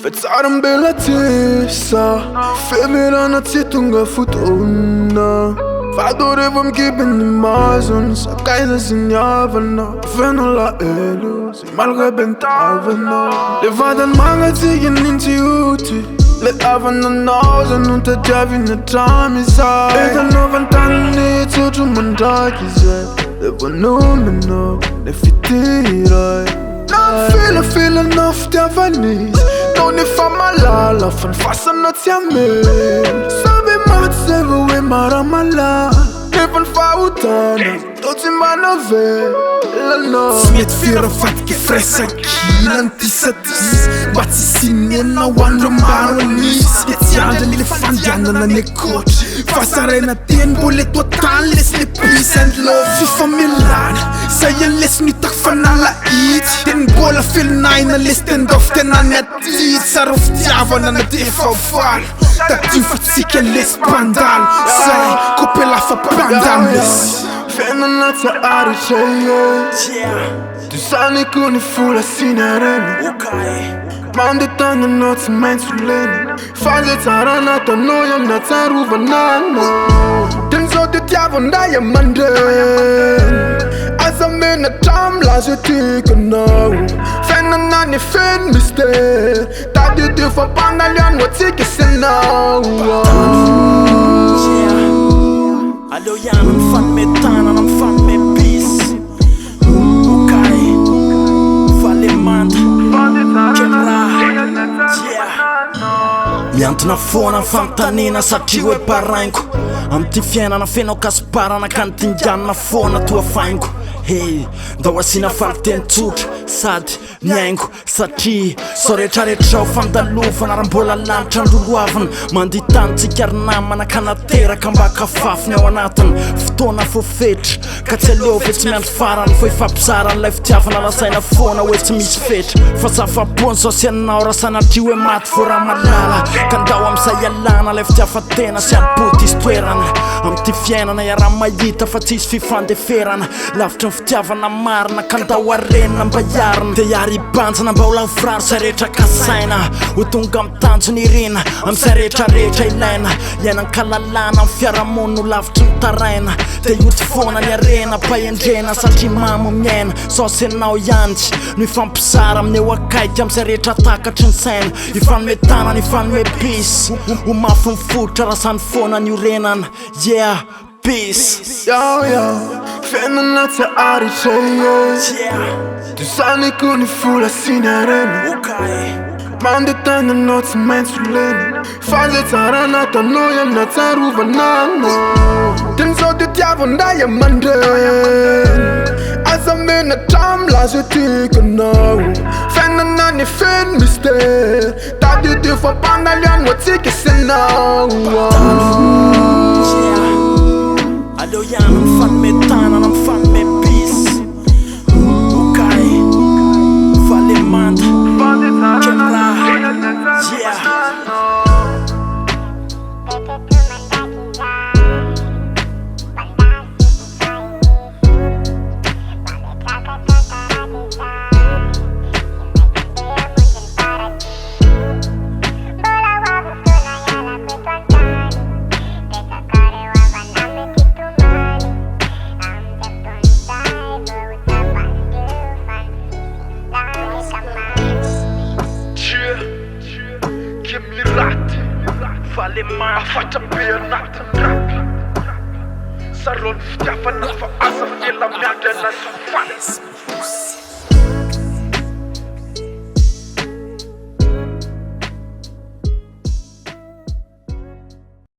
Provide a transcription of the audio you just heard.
Fetsarambela tisa Femirana tsitunga futona Fadorevam gibin ni mazon Sa kaisa sinyavana Fenola elu Si malga bentavana Levadan manga tigin inti uti Le avana nauza Nunta javi na tamisa Ega novan tani Tutu mandaki ze Leva numino Le fitirai Na fila enough Javanis Don't if I'm malala Van fasa na tiamin Sabi mat sebe we maramala Nevan fautana Toti manave Lana Smet fira fatke fresa Kilantisatis Batsi sinye na wandra maronis Yetianda lille fandiana na ne coach Fasa rena tien bolet total Les le peace and love Fifa Milan Saya les nu tak fanala eat Den gola fil nine les ten dof ten anet eat Sarof tiavana na defa val Tak tu fatsike les pandal Say kope la fa pandamis Fena na ta ari cheye Tu sani kuni fula sinareni Mande tanda no te mensuleni Faze tarana ta noya na taruva nana Tenzo de tiavo ndaya mande Asa mena tam la je tika now Fena na ni fen miste Ta di di fa pangalian wa tiki sinau Allo yanam fan me tana nam fan me peace Okay Valemant Kemra Miantona foana fantanina satria hoe parainko Am ty fiainana feno kasparana kantingianina foana toa fainko Hey, ndao asina fariteny tsotra sady miaingo satria sao rehetrarehetra ao fandalovana raha mbola lanitra androloavana mandeha tany tsika ary namana ka nateraka mba hakafafiny ao anatiny fotoana fofetra ka tsy aleo ve tsy miandro farany fa ifampizarany lay fitiavana lasaina foana hoe tsy misy fetra fa safapoany sao sy anao raha sanatria hoe maty vo raha malala ka ndao am'izay alana lay fitiavatena sy ampody izy toerana am'ty fiainana iaraha mahita fa tsisy fifandeferana lavitra ny fitiavana marina ka ndao arenina mba iarina de iary ibanjana mba ho lavoraro zay rehetra kasaina ho tonga amitanjo ny irina am'izay rehetrarehetra ilaina ianan-kalalana amin'ny fiarahamony no lavitry ny taraina de ioty foana ny arena pahendrena satria mamo miaina sao sy anao ianjy no ifampizara amin'ny eo akaiky am'izay rehetra takatry ny saina ifanometana ny ifanomebisy ho mafy mifodotra raha sany foana ny orenana yeah peace Fena na ta ari cheye Tu sani kuni fula sinareni Mande tanda no te mensuleni Faze tarana ta noya na taruva nana Tenzo de tiavo ndaya mande Asa mena tam la je tika now Fena na ni fen miste Ta di di fa pangalian wa tiki sinau Allo yanam fan me tana nam fan me peace Okay Valemant Kemra Yeah Valemant afatra be anatin'ny rap Saron'ny fitiavana fa asa ela miandry anaty faly